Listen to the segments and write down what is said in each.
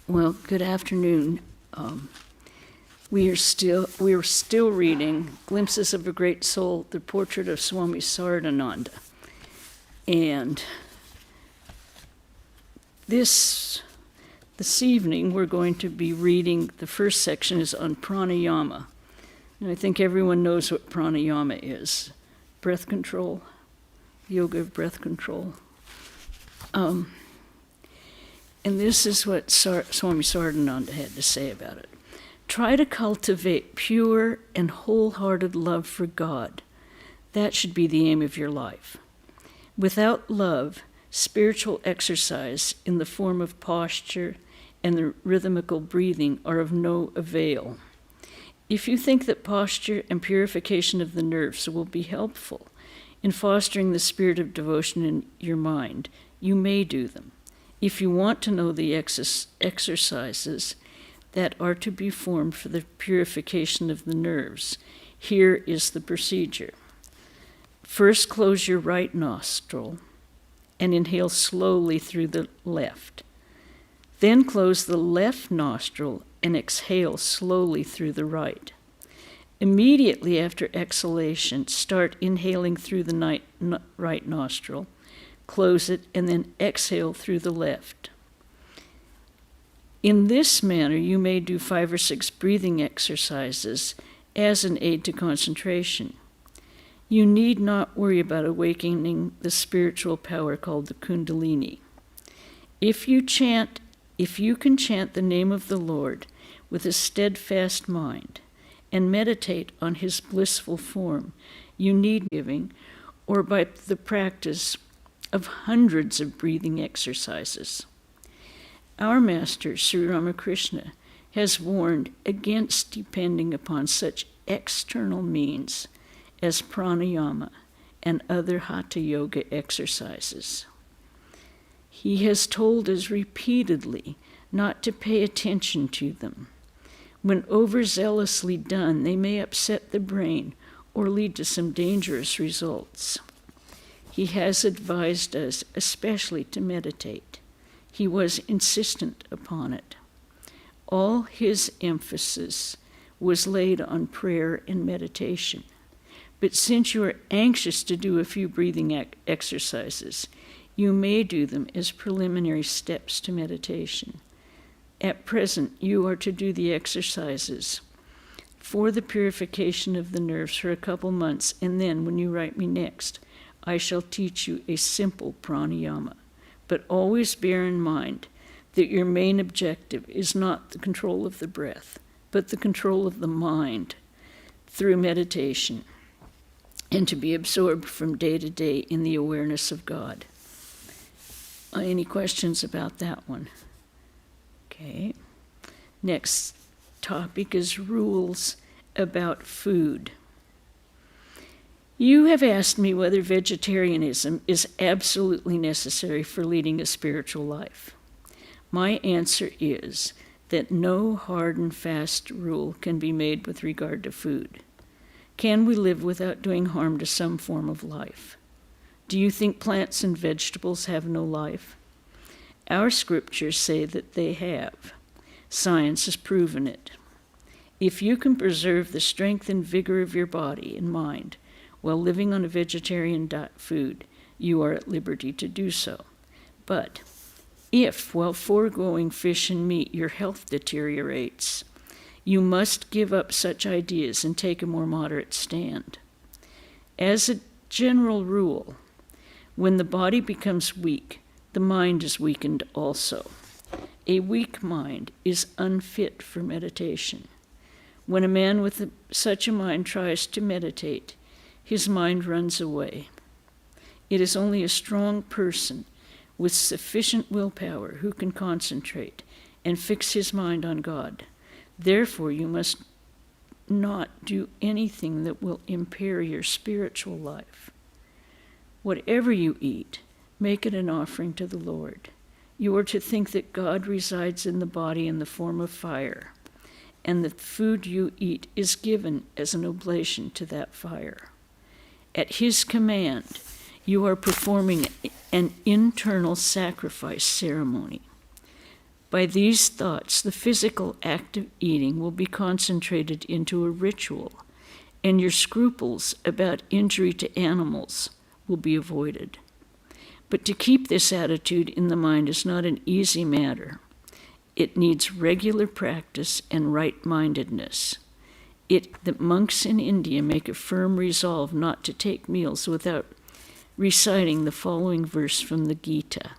Well, good afternoon. We are still reading Glimpses of a Great Soul, the portrait of Swami Saradananda. And this evening we're going to be reading, the first section is on pranayama. And I think everyone knows what pranayama is. Breath control, yoga of breath control. And this is what Swami Saradananda had to say about it. Try to cultivate pure and wholehearted love for God. That should be the aim of your life. Without love, spiritual exercise in the form of posture and the rhythmical breathing are of no avail. If you think that posture and purification of the nerves will be helpful in fostering the spirit of devotion in your mind, you may do them. If you want to know the exercises that are to be formed for the purification of the nerves, here is the procedure. First, close your right nostril and inhale slowly through the left. Then close the left nostril and exhale slowly through the right. Immediately after exhalation, start inhaling through the right nostril, close it, and then exhale through the left. In this manner, you may do 5 or 6 breathing exercises as an aid to concentration. You need not worry about awakening the spiritual power called the Kundalini. If you can chant the name of the Lord with a steadfast mind and meditate on his blissful form, you need giving, or by the practice of hundreds of breathing exercises. Our master, Sri Ramakrishna, has warned against depending upon such external means as pranayama and other hatha yoga exercises. He has told us repeatedly not to pay attention to them. When overzealously done, they may upset the brain or lead to some dangerous results. He has advised us especially to meditate. He was insistent upon it. All his emphasis was laid on prayer and meditation. But since you are anxious to do a few breathing exercises, you may do them as preliminary steps to meditation. At present, you are to do the exercises for the purification of the nerves for a couple months, and then, when you write me next, I shall teach you a simple pranayama. But always bear in mind that your main objective is not the control of the breath, but the control of the mind through meditation, and to be absorbed from day to day in the awareness of God. Any questions about that one? Okay. Next topic is rules about food. You have asked me whether vegetarianism is absolutely necessary for leading a spiritual life. My answer is that no hard and fast rule can be made with regard to food. Can we live without doing harm to some form of life? Do you think plants and vegetables have no life? Our scriptures say that they have. Science has proven it. If you can preserve the strength and vigor of your body and mind while living on a vegetarian food, you are at liberty to do so. But if, while foregoing fish and meat, your health deteriorates, you must give up such ideas and take a more moderate stand. As a general rule, when the body becomes weak, the mind is weakened also. A weak mind is unfit for meditation. When a man with such a mind tries to meditate, his mind runs away. It is only a strong person with sufficient willpower who can concentrate and fix his mind on God. Therefore, you must not do anything that will impair your spiritual life. Whatever you eat, make it an offering to the Lord. You are to think that God resides in the body in the form of fire, and the food you eat is given as an oblation to that fire. At his command, you are performing an internal sacrifice ceremony. By these thoughts, the physical act of eating will be concentrated into a ritual, and your scruples about injury to animals will be avoided. But to keep this attitude in the mind is not an easy matter. It needs regular practice and right-mindedness. The monks in India make a firm resolve not to take meals without reciting the following verse from the Gita.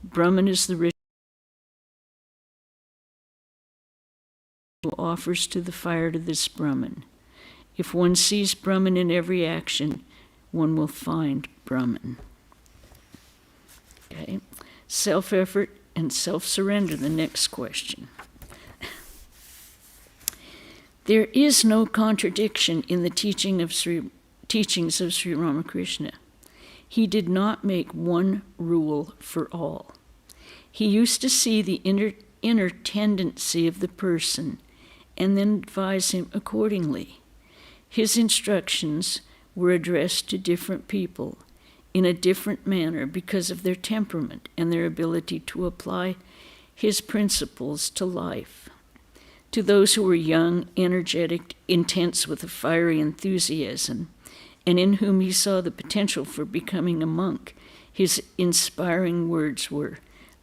Brahman is the ritual who offers to the fire to this Brahman. If one sees Brahman in every action, one will find Brahman. Okay. Self-effort and self-surrender, the next question. There is no contradiction in the teachings of Sri Ramakrishna. He did not make one rule for all. He used to see the inner tendency of the person and then advise him accordingly. His instructions were addressed to different people in a different manner because of their temperament and their ability to apply his principles to life. To those who were young, energetic, intense with a fiery enthusiasm, and in whom he saw the potential for becoming a monk, his inspiring words were,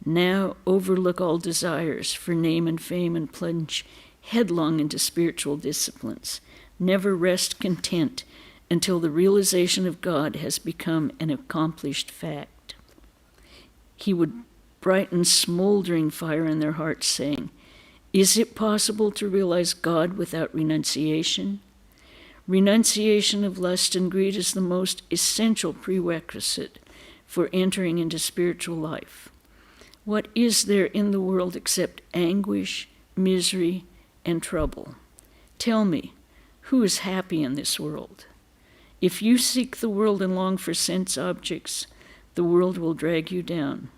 "Now overlook all desires for name and fame and plunge headlong into spiritual disciplines. Never rest content until the realization of God has become an accomplished fact." He would brighten smoldering fire in their hearts, saying, "Is it possible to realize God without renunciation? Renunciation of lust and greed is the most essential prerequisite for entering into spiritual life. What is there in the world except anguish, misery, and trouble? Tell me, who is happy in this world? If you seek the world and long for sense objects, the world will drag you down.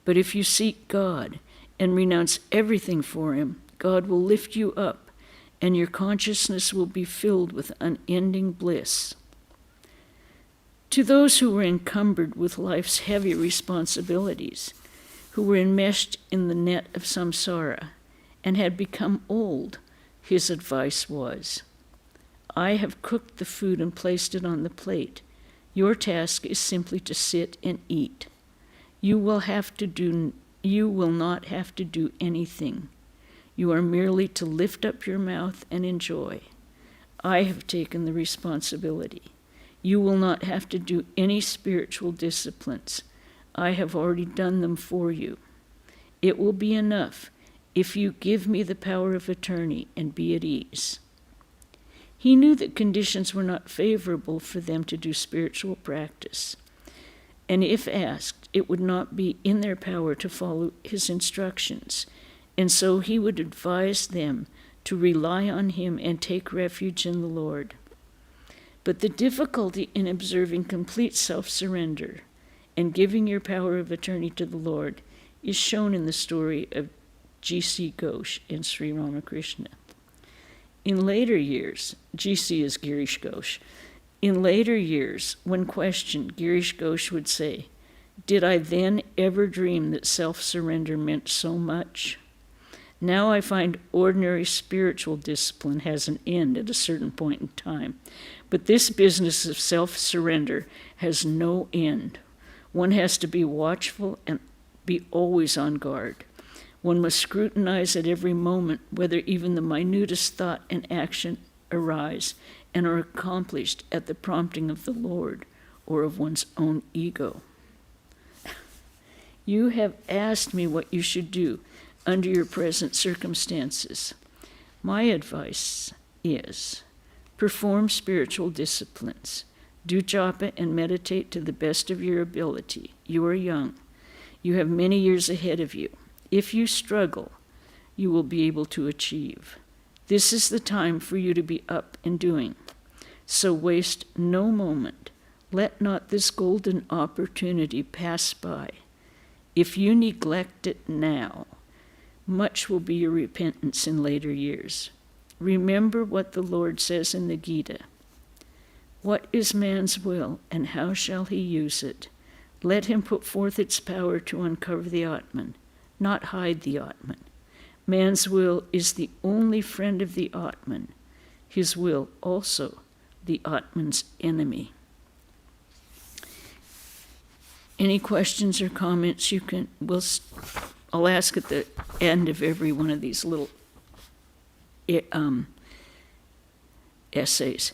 But if you seek God and renounce everything for him, God will lift you up, and your consciousness will be filled with unending bliss." To those who were encumbered with life's heavy responsibilities, who were enmeshed in the net of samsara and had become old, his advice was, "I have cooked the food and placed it on the plate. Your task is simply to sit and eat. You will not have to do anything. You are merely to lift up your mouth and enjoy. I have taken the responsibility. You will not have to do any spiritual disciplines. I have already done them for you. It will be enough if you give me the power of attorney and be at ease." He knew that conditions were not favorable for them to do spiritual practice, and if asked, it would not be in their power to follow his instructions, and so he would advise them to rely on him and take refuge in the Lord. But the difficulty in observing complete self-surrender and giving your power of attorney to the Lord is shown in the story of G.C. Ghosh and Sri Ramakrishna. In later years, G.C. is Girish Ghosh. In later years, when questioned, Girish Ghosh would say, "Did I then ever dream that self-surrender meant so much? Now I find ordinary spiritual discipline has an end at a certain point in time. But this business of self-surrender has no end. One has to be watchful and be always on guard. One must scrutinize at every moment whether even the minutest thought and action arise and are accomplished at the prompting of the Lord or of one's own ego. You have asked me what you should do under your present circumstances. My advice is, perform spiritual disciplines. Do japa and meditate to the best of your ability. You are young. You have many years ahead of you. If you struggle, you will be able to achieve. This is the time for you to be up and doing. So waste no moment. Let not this golden opportunity pass by. If you neglect it now, much will be your repentance in later years. Remember what the Lord says in the Gita. What is man's will, and how shall he use it? Let him put forth its power to uncover the Atman. not hide the Atman. Man's will is the only friend of the Atman. His will also the Atman's enemy. Any questions or comments I'll ask at the end of every one of these little essays.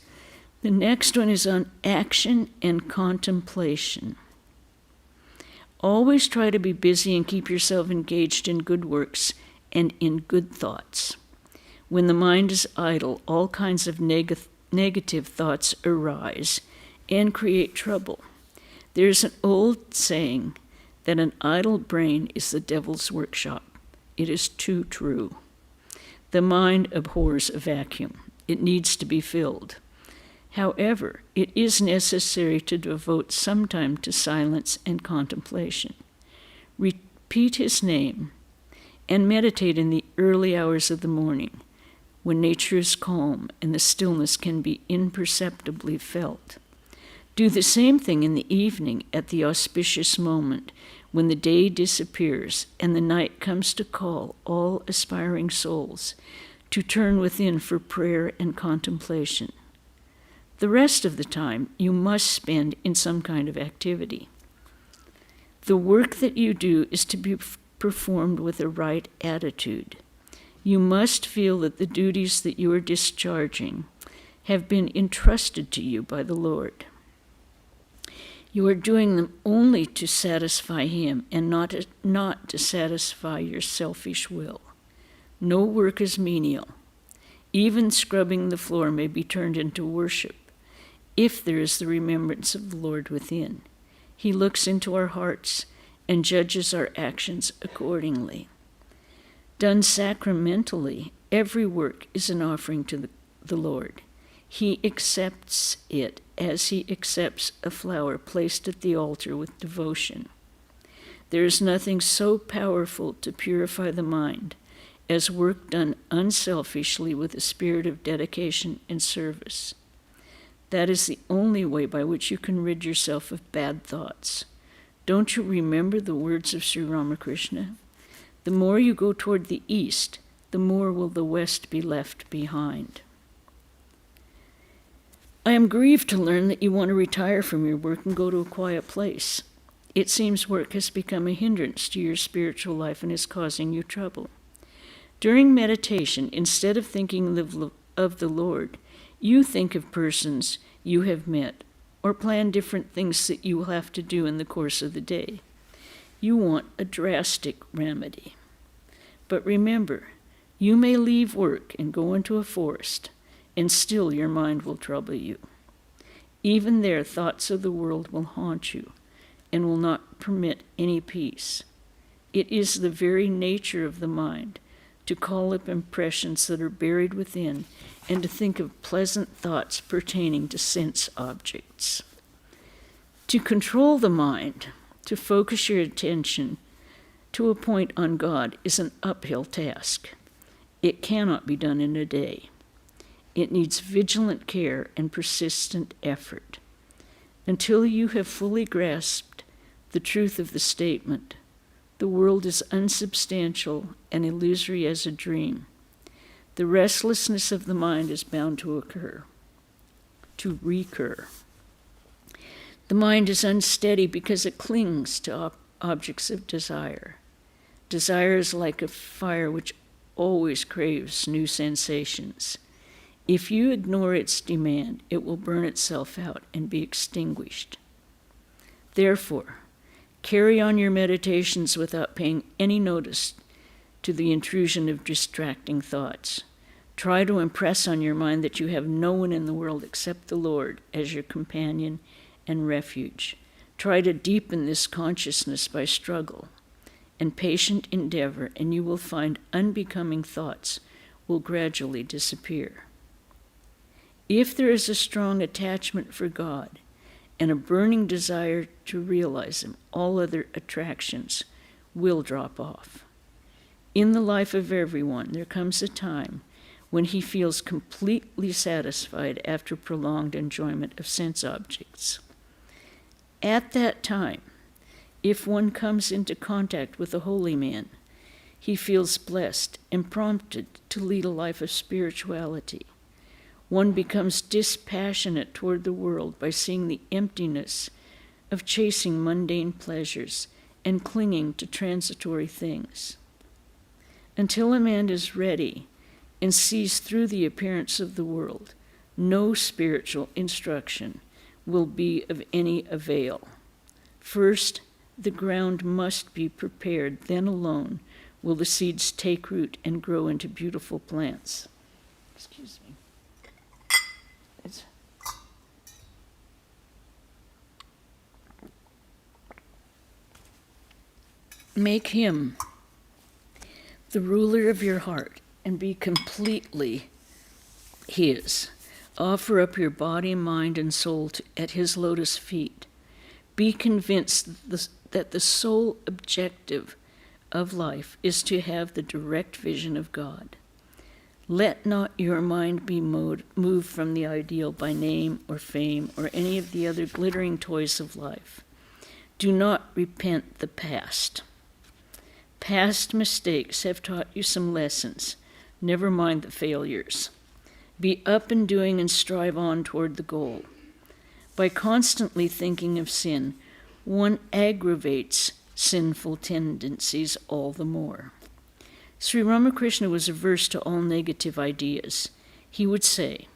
The next one is on action and contemplation. Always try to be busy and keep yourself engaged in good works and in good thoughts. When the mind is idle, all kinds of negative thoughts arise and create trouble. There's an old saying that an idle brain is the devil's workshop. It is too true. The mind abhors a vacuum. It needs to be filled. However, it is necessary to devote some time to silence and contemplation. Repeat his name and meditate in the early hours of the morning, when nature is calm and the stillness can be imperceptibly felt. Do the same thing in the evening at the auspicious moment when the day disappears and the night comes to call all aspiring souls to turn within for prayer and contemplation. The rest of the time you must spend in some kind of activity. The work that you do is to be performed with a right attitude. You must feel that the duties that you are discharging have been entrusted to you by the Lord. You are doing them only to satisfy him and not to satisfy your selfish will. No work is menial. Even scrubbing the floor may be turned into worship if there is the remembrance of the Lord within. He looks into our hearts and judges our actions accordingly. Done sacramentally, every work is an offering to the Lord. He accepts it as he accepts a flower placed at the altar with devotion. There is nothing so powerful to purify the mind as work done unselfishly with a spirit of dedication and service. That is the only way by which you can rid yourself of bad thoughts. Don't you remember the words of Sri Ramakrishna? The more you go toward the east, the more will the west be left behind. I am grieved to learn that you want to retire from your work and go to a quiet place. It seems work has become a hindrance to your spiritual life and is causing you trouble. During meditation, instead of thinking of the Lord, you think of persons you have met or plan different things that you will have to do in the course of the day. You want a drastic remedy. But remember, you may leave work and go into a forest, and still your mind will trouble you. Even there, thoughts of the world will haunt you and will not permit any peace. It is the very nature of the mind to call up impressions that are buried within and to think of pleasant thoughts pertaining to sense objects. To control the mind, to focus your attention to a point on God is an uphill task. It cannot be done in a day. It needs vigilant care and persistent effort. Until you have fully grasped the truth of the statement, the world is unsubstantial and illusory as a dream. The restlessness of the mind is bound to recur. The mind is unsteady because it clings to objects of desire. Desire is like a fire which always craves new sensations. If you ignore its demand, it will burn itself out and be extinguished. Therefore, carry on your meditations without paying any notice to the intrusion of distracting thoughts. Try to impress on your mind that you have no one in the world except the Lord as your companion and refuge. Try to deepen this consciousness by struggle and patient endeavor, and you will find unbecoming thoughts will gradually disappear. If there is a strong attachment for God and a burning desire to realize Him, all other attractions will drop off. In the life of everyone, there comes a time when he feels completely satisfied after prolonged enjoyment of sense objects. At that time, if one comes into contact with a holy man, he feels blessed and prompted to lead a life of spirituality. One becomes dispassionate toward the world by seeing the emptiness of chasing mundane pleasures and clinging to transitory things. Until a man is ready and sees through the appearance of the world, no spiritual instruction will be of any avail. First, the ground must be prepared, then alone will the seeds take root and grow into beautiful plants. Excuse me. Make him the ruler of your heart and be completely his. Offer up your body, mind, and soul at his lotus feet. Be convinced that the sole objective of life is to have the direct vision of God. Let not your mind be moved from the ideal by name or fame or any of the other glittering toys of life. Do not repent the past. Past mistakes have taught you some lessons. Never mind the failures. Be up and doing and strive on toward the goal. By constantly thinking of sin, one aggravates sinful tendencies all the more. Sri Ramakrishna was averse to all negative ideas. He would say,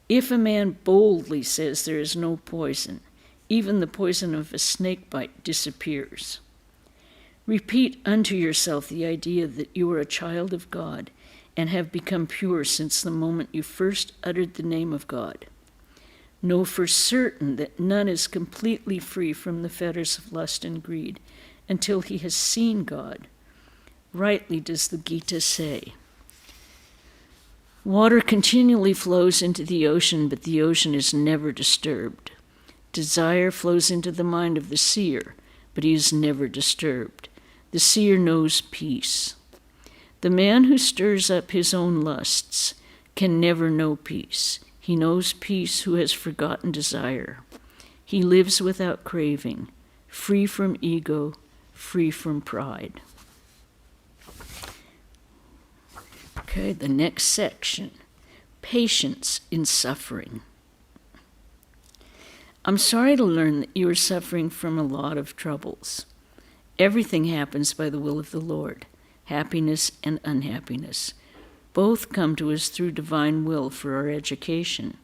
if a man boldly says there is no poison, even the poison of a snake bite disappears. Repeat unto yourself the idea that you are a child of God and have become pure since the moment you first uttered the name of God. Know for certain that none is completely free from the fetters of lust and greed until he has seen God. Rightly does the Gita say, water continually flows into the ocean, but the ocean is never disturbed. Desire flows into the mind of the seer, but he is never disturbed. The seer knows peace. The man who stirs up his own lusts can never know peace. He knows peace who has forgotten desire. He lives without craving, free from ego, free from pride. Okay, the next section, patience in suffering. I'm sorry to learn that you are suffering from a lot of troubles. Everything happens by the will of the Lord, happiness and unhappiness. Both come to us through divine will for our education.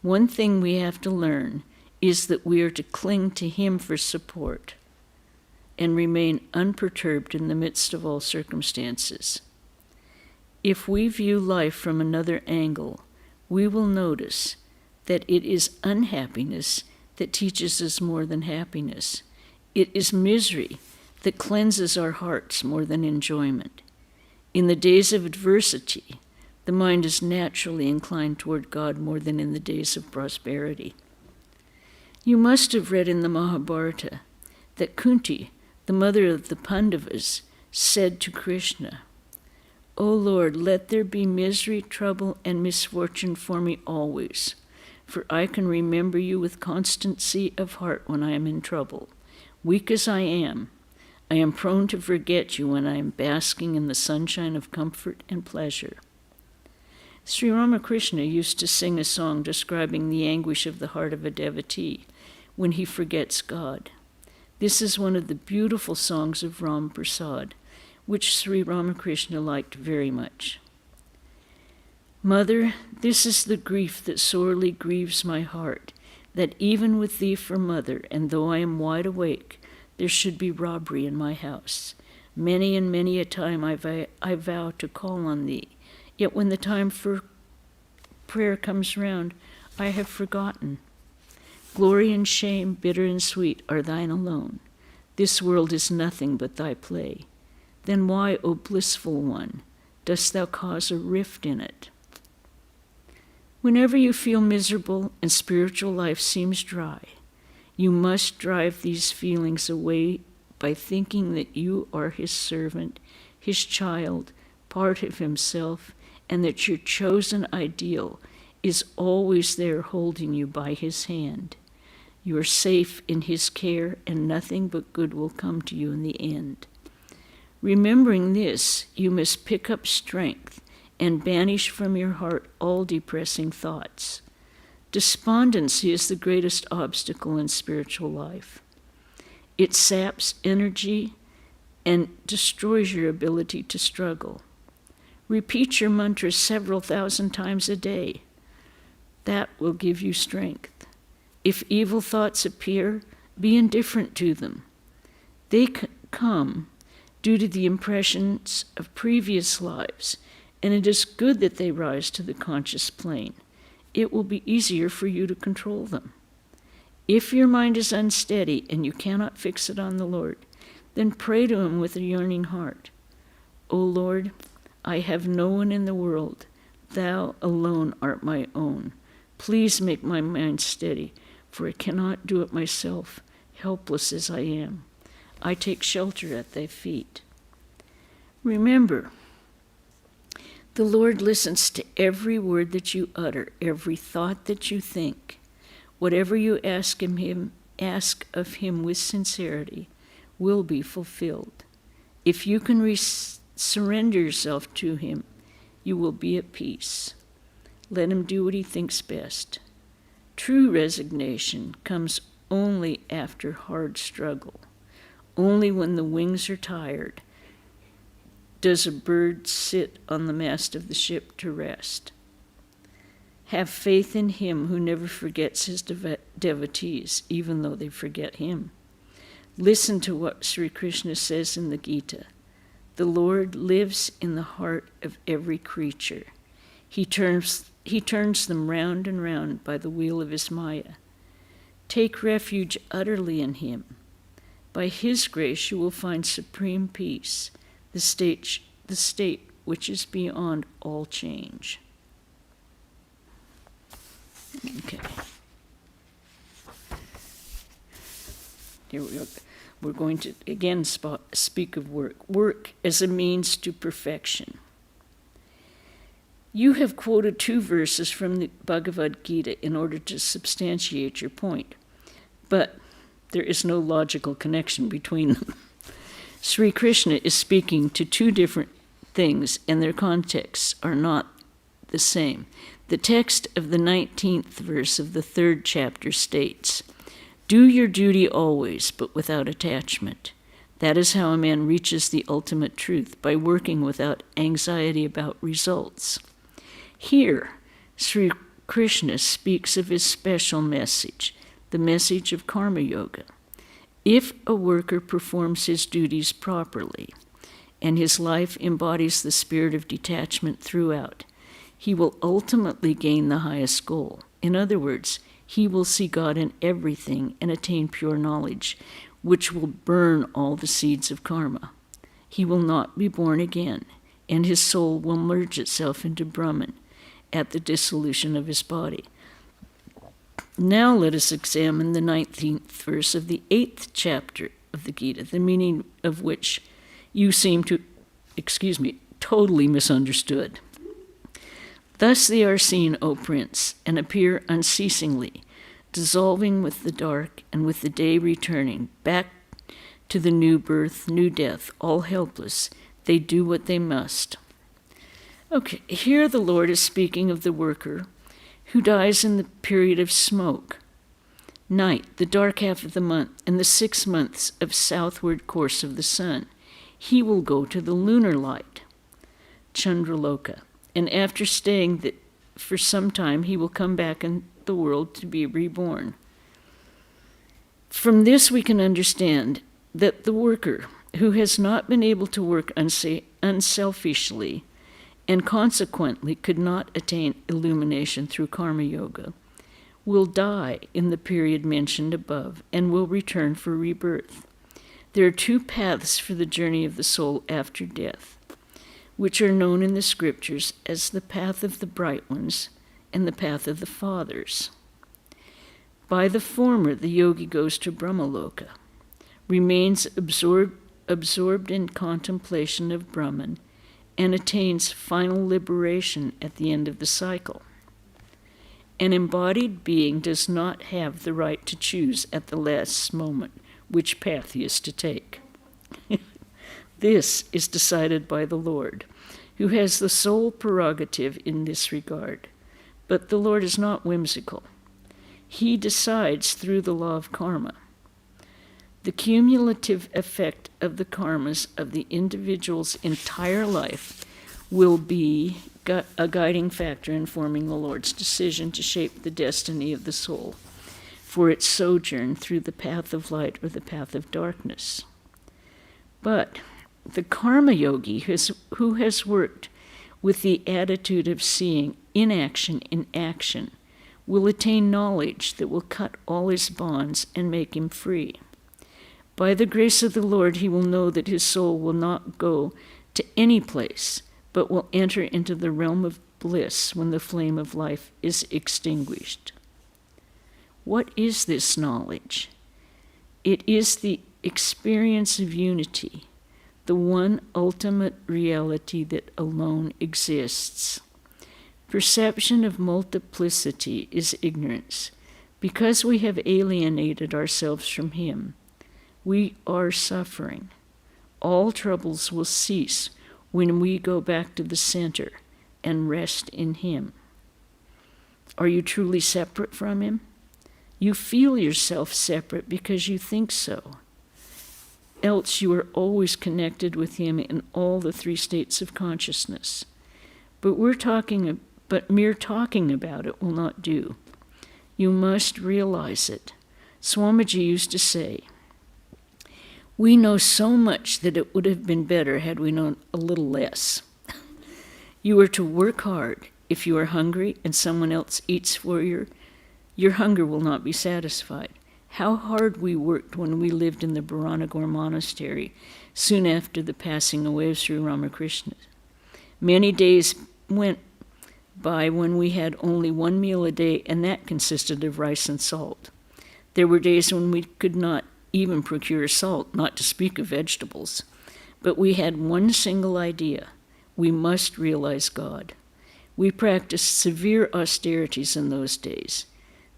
One thing we have to learn is that we are to cling to him for support and remain unperturbed in the midst of all circumstances. If we view life from another angle, we will notice that it is unhappiness that teaches us more than happiness. It is misery that cleanses our hearts more than enjoyment. In the days of adversity, the mind is naturally inclined toward God more than in the days of prosperity. You must have read in the Mahabharata that Kunti, the mother of the Pandavas, said to Krishna, O Lord, let there be misery, trouble, and misfortune for me always, for I can remember you with constancy of heart when I am in trouble. Weak as I am prone to forget you when I am basking in the sunshine of comfort and pleasure. Sri Ramakrishna used to sing a song describing the anguish of the heart of a devotee when he forgets God. This is one of the beautiful songs of Ram Prasad, which Sri Ramakrishna liked very much. Mother, this is the grief that sorely grieves my heart, that even with thee for mother, and though I am wide awake, there should be robbery in my house. Many and many a time I vow to call on thee, yet when the time for prayer comes round, I have forgotten. Glory and shame, bitter and sweet, are thine alone. This world is nothing but thy play. Then why, O blissful one, dost thou cause a rift in it? Whenever you feel miserable and spiritual life seems dry, you must drive these feelings away by thinking that you are his servant, his child, part of himself, and that your chosen ideal is always there holding you by his hand. You are safe in his care, and nothing but good will come to you in the end. Remembering this, you must pick up strength and banish from your heart all depressing thoughts. Despondency is the greatest obstacle in spiritual life. It saps energy and destroys your ability to struggle. Repeat your mantras several thousand times a day. That will give you strength. If evil thoughts appear, be indifferent to them. They come due to the impressions of previous lives, and it is good that they rise to the conscious plane. It will be easier for you to control them. If your mind is unsteady and you cannot fix it on the Lord, then pray to him with a yearning heart. O Lord, I have no one in the world. Thou alone art my own. Please make my mind steady, for I cannot do it myself, helpless as I am. I take shelter at thy feet. Remember, the Lord listens to every word that you utter, every thought that you think. Whatever you ask of him with sincerity will be fulfilled. If you can surrender yourself to him, you will be at peace. Let him do what he thinks best. True resignation comes only after hard struggle. Only when the wings are tired does a bird sit on the mast of the ship to rest. Have faith in him who never forgets his devotees, even though they forget him. Listen to what Sri Krishna says in the Gita. The Lord lives in the heart of every creature. He turns them round and round by the wheel of his Maya. Take refuge utterly in him. By his grace you will find supreme peace, the state which is beyond all change. Okay. Here we go. We're going to again speak of work. Work as a means to perfection. You have quoted 2 verses from the Bhagavad Gita in order to substantiate your point, but there is no logical connection between them. Sri Krishna is speaking to 2 different things, and their contexts are not the same. The text of the 19th verse of the 3rd chapter states, "Do your duty always, but without attachment. That is how a man reaches the ultimate truth, by working without anxiety about results." Here, Sri Krishna speaks of his special message, the message of karma yoga. If a worker performs his duties properly, and his life embodies the spirit of detachment throughout, he will ultimately gain the highest goal. In other words, he will see God in everything and attain pure knowledge, which will burn all the seeds of karma. He will not be born again, and his soul will merge itself into Brahman at the dissolution of his body. Now let us examine the 19th verse of the 8th chapter of the Gita, the meaning of which you seem to, totally misunderstood. Thus they are seen, O Prince, and appear unceasingly, dissolving with the dark and with the day returning, back to the new birth, new death, all helpless. They do what they must. Okay, here the Lord is speaking of the worker who dies in the period of smoke, night, the dark half of the month, and the 6 months of southward course of the sun. He will go to the lunar light, Chandraloka, and after staying for some time, he will come back in the world to be reborn. From this we can understand that the worker who has not been able to work unselfishly and consequently could not attain illumination through karma yoga, will die in the period mentioned above and will return for rebirth. There are 2 paths for the journey of the soul after death, which are known in the scriptures as the path of the bright ones and the path of the fathers. By the former, the yogi goes to Brahmaloka, remains absorbed in contemplation of Brahman, and attains final liberation at the end of the cycle. An embodied being does not have the right to choose at the last moment which path he is to take. This is decided by the Lord, who has the sole prerogative in this regard. But the Lord is not whimsical. He decides through the law of karma. The cumulative effect of the karmas of the individual's entire life will be a guiding factor in forming the Lord's decision to shape the destiny of the soul for its sojourn through the path of light or the path of darkness. But the karma yogi who has worked with the attitude of seeing inaction in action will attain knowledge that will cut all his bonds and make him free. By the grace of the Lord, he will know that his soul will not go to any place, but will enter into the realm of bliss when the flame of life is extinguished. What is this knowledge? It is the experience of unity, the one ultimate reality that alone exists. Perception of multiplicity is ignorance. Because we have alienated ourselves from him, we are suffering. All troubles will cease when we go back to the center and rest in him. Are you truly separate from him? You feel yourself separate because you think so. Else you are always connected with him in all the three states of consciousness. But mere talking about it will not do. You must realize it. Swamiji used to say, "We know so much that it would have been better had we known a little less." You are to work hard. If you are hungry and someone else eats for you, your hunger will not be satisfied. How hard we worked when we lived in the Bharanagore monastery soon after the passing away of Sri Ramakrishna. Many days went by when we had only one meal a day, and that consisted of rice and salt. There were days when we could not even procure salt, not to speak of vegetables. But we had one single idea: we must realize God. We practiced severe austerities in those days.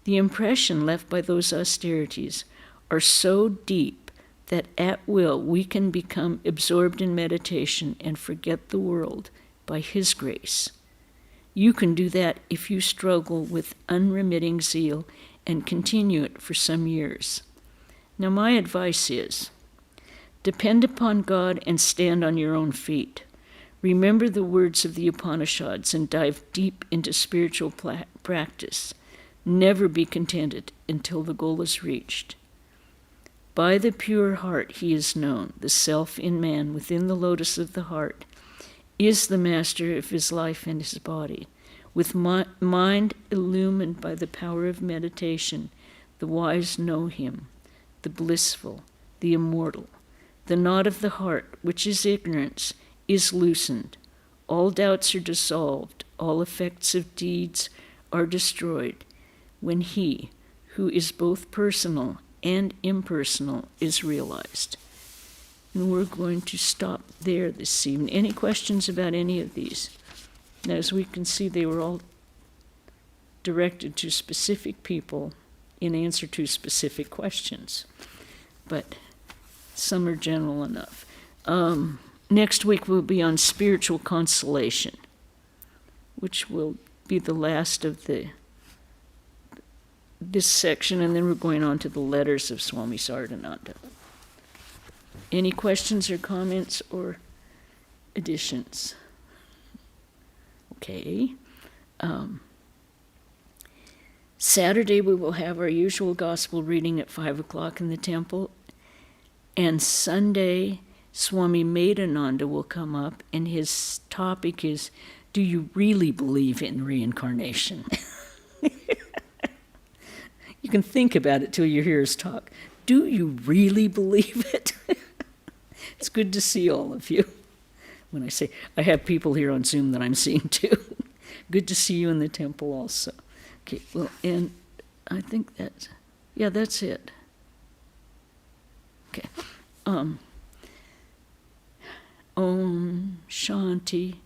The impression left by those austerities are so deep that at will we can become absorbed in meditation and forget the world by his grace. You can do that if you struggle with unremitting zeal and continue it for some years. Now my advice is, depend upon God and stand on your own feet. Remember the words of the Upanishads and dive deep into spiritual practice. Never be contented until the goal is reached. By the pure heart he is known. The self in man within the lotus of the heart is the master of his life and his body. With mind illumined by the power of meditation, the wise know him, the blissful, the immortal. The knot of the heart, which is ignorance, is loosened. All doubts are dissolved. All effects of deeds are destroyed when he, who is both personal and impersonal, is realized. And we're going to stop there this evening. Any questions about any of these? Now, as we can see, they were all directed to specific people in answer to specific questions, but some are general enough. Next week we'll be on spiritual consolation, which will be the last of this section, and then we're going on to the letters of Swami Saradananda. Any questions or comments or additions? Okay. Saturday we will have our usual gospel reading at 5 o'clock in the temple, and Sunday Swami Saradananda will come up, and his topic is, do you really believe in reincarnation? You can think about it till you hear his talk. Do you really believe it? It's good to see all of you. When I say, I have people here on Zoom that I'm seeing too. Good to see you in the temple also. Okay, well, and I think that's it. Okay. Om Shanti,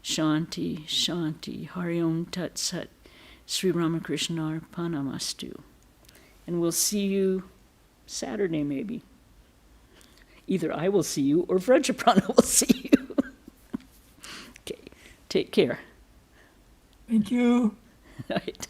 Shanti, Shanti, Hari Om Tat Sat, Sri Ramakrishna Arpanamastu. And we'll see you Saturday maybe, either I will see you or Vajrapana will see you. Okay, take care. Thank you. All right.